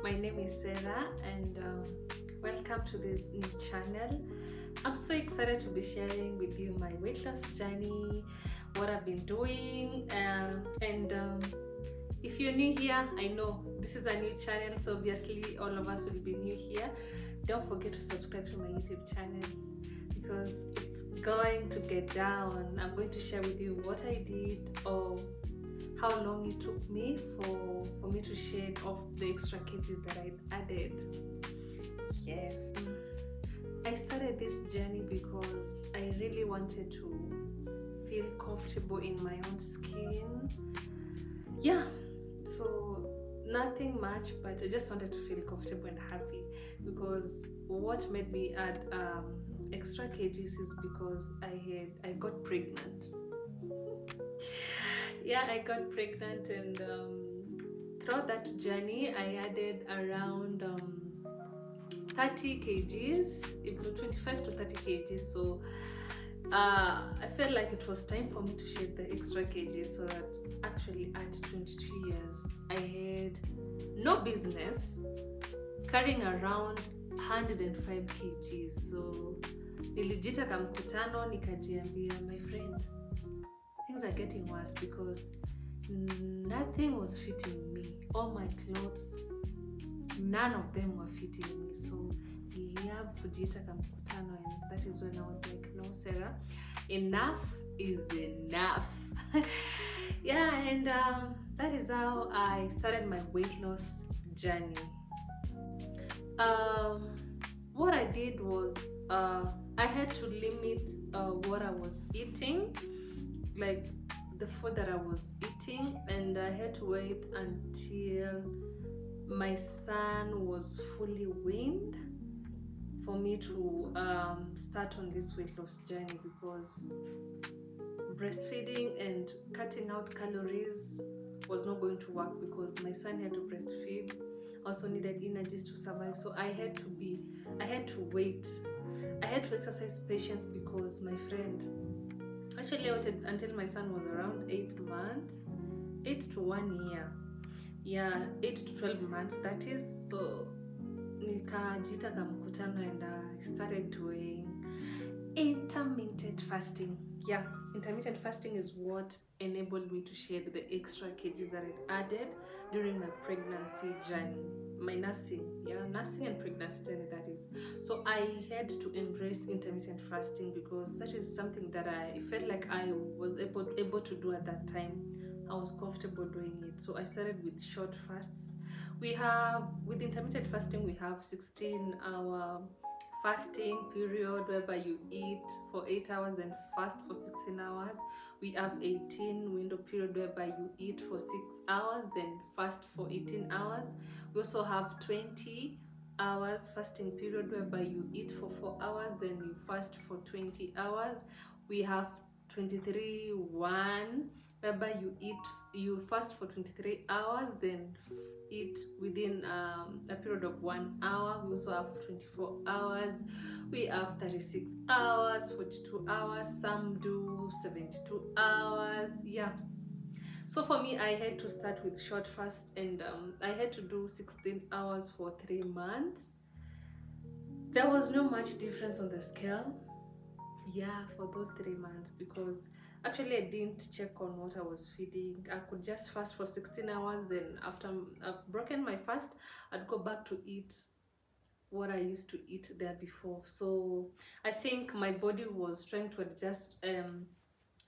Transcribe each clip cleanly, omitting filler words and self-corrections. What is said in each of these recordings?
my name is Sarah, and welcome to this new channel. I'm so excited to be sharing with you my weight loss journey, what I've been doing, and if you're new here, I know this is a new channel, so obviously all of us will be new here. Don't forget to subscribe to my YouTube channel because it's going to get down. I'm going to share with you what I did or how long it took me for me to shed off the extra kgs that I added. Yes, I started this journey because I really wanted to feel comfortable in my own skin. Yeah, so nothing much, but I just wanted to feel comfortable and happy, because what made me add extra kgs is because I got pregnant. Yeah, I got pregnant, and throughout that journey I added around 30 kgs, 25 to 30 kgs. So I felt like it was time for me to shed the extra kgs, so that actually at 22 years I had no business carrying around 105 kgs. So nilijita kamkutano nikajiambia, my friend, things are getting worse because nothing was fitting me. All my clothes, none of them were fitting me. So niliab kujiita kamkutano, and that is when I was like, no, Sarah, enough is enough. Yeah, and that is how I started my weight loss journey. What I did was I had to limit what I was eating, like the food that I was eating, and I had to wait until my son was fully weaned for me to start on this weight loss journey, because breastfeeding and cutting out calories was not going to work, because my son had to breastfeed, also needed energies to survive. So I had to wait. I had to exercise patience, because my friend, actually I waited until my son was around 8 months, 8 to 1 year. Yeah, 8 to 12 months, that is. So nikajita kamkutano, and I started doing intermittent fasting. Yeah, intermittent fasting is what enabled me to shed the extra kgs that I added during my pregnancy journey, my nursing and pregnancy journey, that is. So I had to embrace intermittent fasting, because that is something that I felt like I was able to do at that time. I was comfortable doing it. So I started with short fasts. With intermittent fasting, we have 16-hour fasting period, whereby you eat for 8 hours then fast for 16 hours. We have 18 window period, whereby you eat for 6 hours then fast for 18 hours. We also have 20 hours fasting period, whereby you eat for 4 hours then you fast for 20 hours. We have 23-1, whereby you fast for 23 hours then eat within a period of 1 hour. We also have 24 hours. We have 36 hours, 42 hours, some do 72 hours. Yeah, so for me, I had to start with short fast, and I had to do 16 hours for 3 months. There was no much difference on the scale, yeah, for those 3 months, because actually I didn't check on what I was feeding. I could just fast for 16 hours, then after I've broken my fast, I'd go back to eat what I used to eat there before. So I think my body was trying to adjust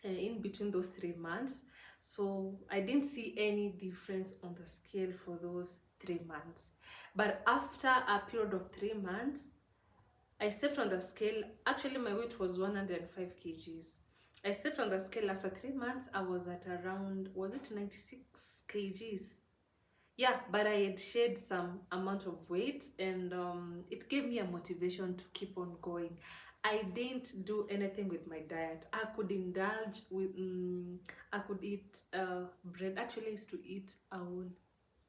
in between those 3 months. So I didn't see any difference on the scale for those 3 months. But after a period of 3 months, I stepped on the scale. Actually, my weight was 105 kgs. I stepped on the scale after 3 months. I was at around, was it 96 kgs? Yeah, but I had shed some amount of weight, and it gave me a motivation to keep on going. I didn't do anything with my diet. I could indulge with, I could eat bread. Actually, I used to eat a whole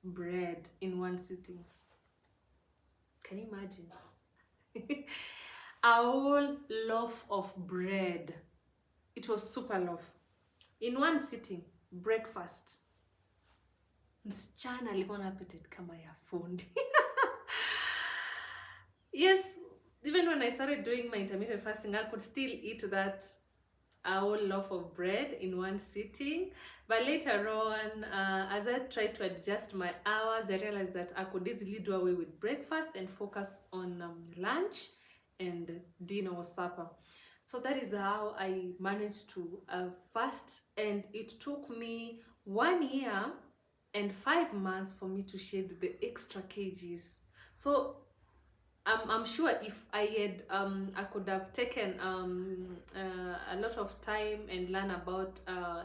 bread in one sitting. Can you imagine? A whole loaf of bread. It was super loaf. In one sitting, breakfast. Msichana alikuwa na appetite kama ya fundi. Yes, even when I started doing my intermittent fasting, I could still eat that a whole loaf of bread in one sitting. But later on, as I tried to adjust my hours, I realized that I could easily do away with breakfast and focus on lunch and dinner or supper. So that is how I managed to fast, and it took me 1 year and 5 months for me to shed the extra kgs. So I'm sure if I had I could have taken a lot of time and learn about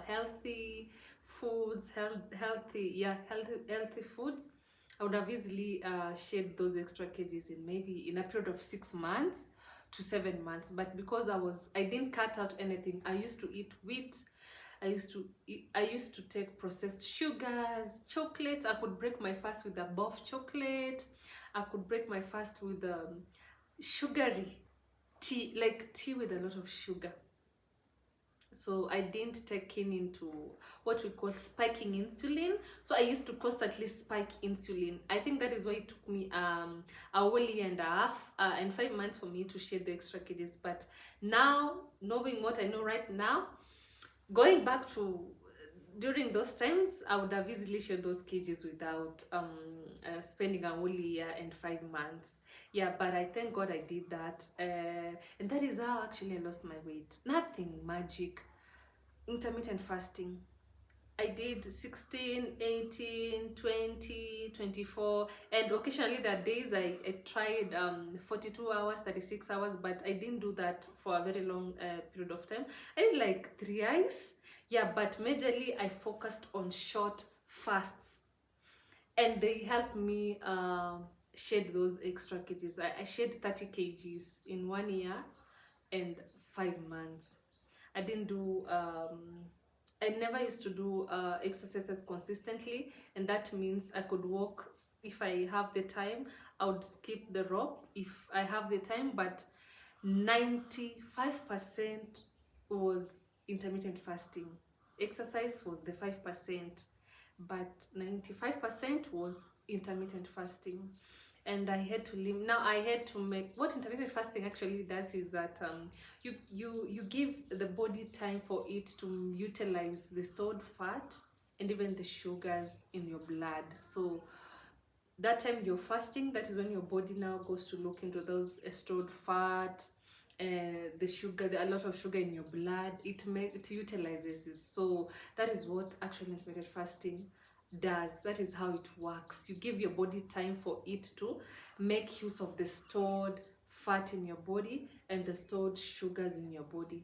healthy foods, healthy foods. I would have easily shed those extra kgs in maybe in a period of 6 months to 7 months. But because I didn't cut out anything. I used to eat wheat. I used to take processed sugars, chocolates. I could break my fast with a bowl of chocolate. I could break my fast with sugary tea, like tea with a lot of sugar. So I didn't take in into what we call spiking insulin. So I used to constantly spike insulin. I think that is why it took me a whole year and a half and 5 months for me to shed the extra kgs. But now, knowing what I know right now, going back to during those times, I would have easily shared those kgs without spending a whole year and 5 months. Yeah, but I thank God I did that. And that is how actually I lost my weight. Nothing magic. Intermittent fasting. I did 16, 18, 20, 24, and occasionally there are days I tried 42 hours, 36 hours, but I didn't do that for a very long period of time. I did like 3 hours. Yeah, but majorly I focused on short fasts, and they helped me shed those extra kgs. I shed 30 kgs in 1 year and 5 months. I didn't do I never used to do exercises consistently, and that means I could walk if I have the time. I would skip the rope if I have the time, but 95% was intermittent fasting. Exercise was the 5%, but 95% was intermittent fasting. And I had to leave. Now I had to make what intermittent fasting actually does is that you give the body time for it to utilize the stored fat and even the sugars in your blood. So that time you're fasting, that is when your body now goes to look into those stored fat, the sugar, a lot of sugar in your blood. It utilizes it. So that is what actually intermittent fasting does. That is how it works. You give your body time for it to make use of the stored fat in your body and the stored sugars in your body.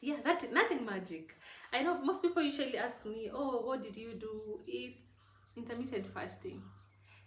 Yeah, that nothing magic. I know most people usually ask me, oh, what did you do? It's intermittent fasting.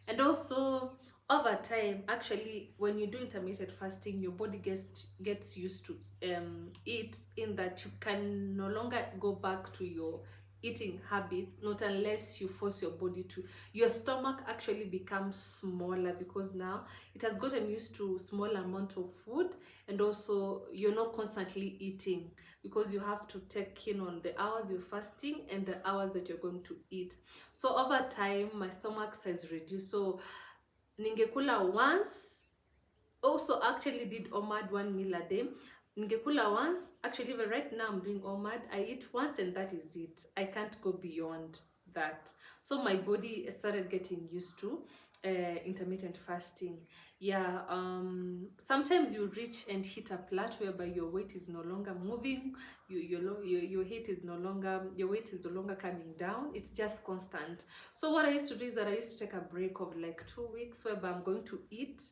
And also over time, actually, when you do intermittent fasting, your body gets used to it, in that you can no longer go back to your eating habit, not unless you force your body to. Your stomach actually becomes smaller because now it has gotten used to small amount of food, and also you're not constantly eating because you have to take in on the hours you're fasting and the hours that you're going to eat. So over time my stomach size reduced, so ningekula once. Also actually did OMAD 1 meal a day. Ningekula once. Actually even right now I'm doing OMAD. I eat once and that is it. I can't go beyond that. So my body started getting used to intermittent fasting. Yeah, sometimes you reach and hit a plateau whereby your weight is no longer moving, your weight is no longer coming down. It's just constant. So what I used to do is that I used to take a break of like 2 weeks whereby I'm going to eat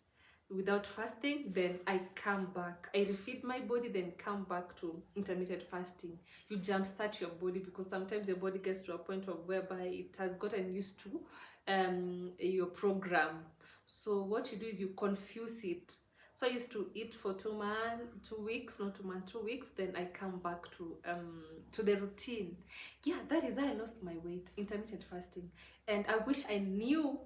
without fasting, then I come back, I refeed my body, then come back to intermittent fasting. You jumpstart your body, because sometimes your body gets to a point of whereby it has gotten used to your program. So what you do is you confuse it. So I used to eat for 2 weeks, not 2 months, 2 weeks, then I come back to the routine. Yeah, that is how I lost my weight, intermittent fasting. And I wish I knew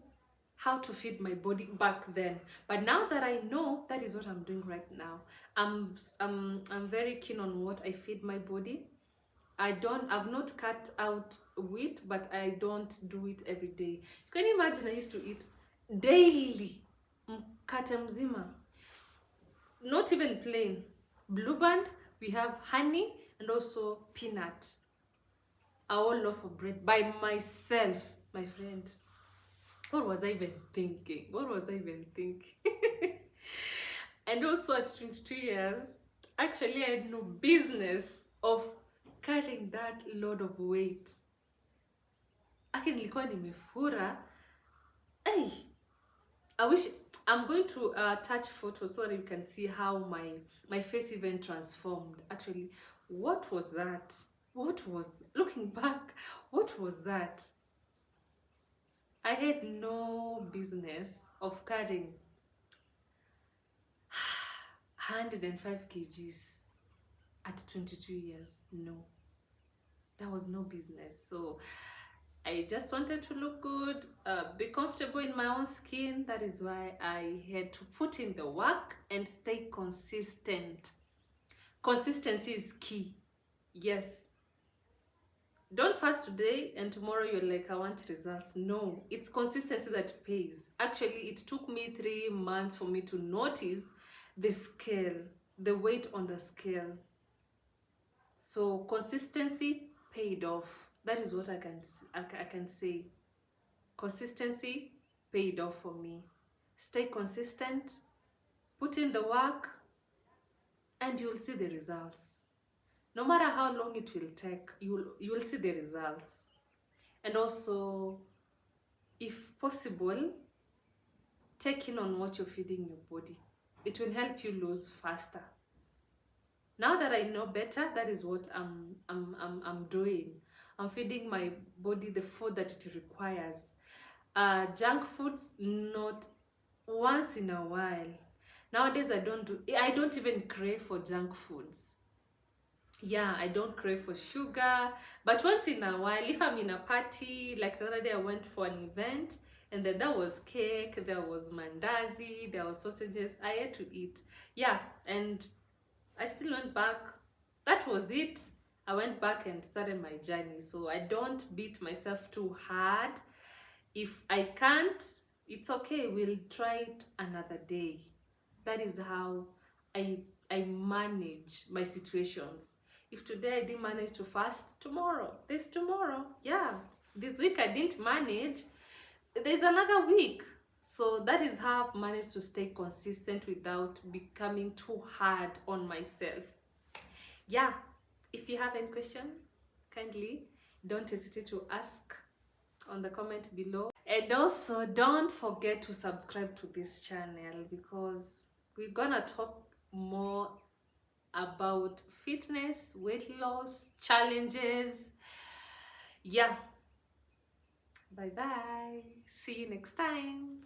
how to feed my body back then, but now that I know, that is what I'm doing right now. I'm very keen on what I feed my body. I've not cut out wheat, but I don't do it every day. You can imagine I used to eat daily mkate mzima not even plain. Blue Band, we have honey and also peanut. A whole loaf of bread by myself, my friend. What was I even thinking? What was I even thinking? And also at 22 years, actually I had no business of carrying that load of weight. Aki nilikuwa nimefura. Hey, I wish I'm going to touch photos so that you can see how my face even transformed. Actually, what was that? Looking back, what was that? I had no business of carrying 105 kgs at 22 years. No, that was no business. So I just wanted to look good, be comfortable in my own skin. That is why I had to put in the work and stay consistent. Consistency is key. Yes. Don't fast today and tomorrow you're like, I want results. No, it's consistency that pays. Actually, it took me 3 months for me to notice the scale, the weight on the scale. So consistency paid off. That is what I can say. Consistency paid off for me. Stay consistent, put in the work, and you'll see the results. No matter how long it will take, you will see the results. And also, if possible, take in on what you're feeding your body. It will help you lose faster. Now that I know better, that is what I'm doing. I'm feeding my body the food that it requires. Junk foods, not once in a while. Nowadays, I don't even crave for junk foods. Yeah, I don't crave for sugar, but once in a while, if I'm in a party, like the other day I went for an event, and then there was cake, there was mandazi, there was sausages, I had to eat. Yeah, and I still went back. That was it. I went back and started my journey. So I don't beat myself too hard. If I can't, it's okay. We'll try it another day. That is how I manage my situations. If today I didn't manage to fast, tomorrow, there's tomorrow. Yeah. This week I didn't manage, there's another week. So that is how I've managed to stay consistent without becoming too hard on myself. Yeah, if you have any question, kindly don't hesitate to ask on the comment below. And also don't forget to subscribe to this channel because we're gonna talk more about fitness, weight loss, challenges. Yeah. Bye bye. See you next time.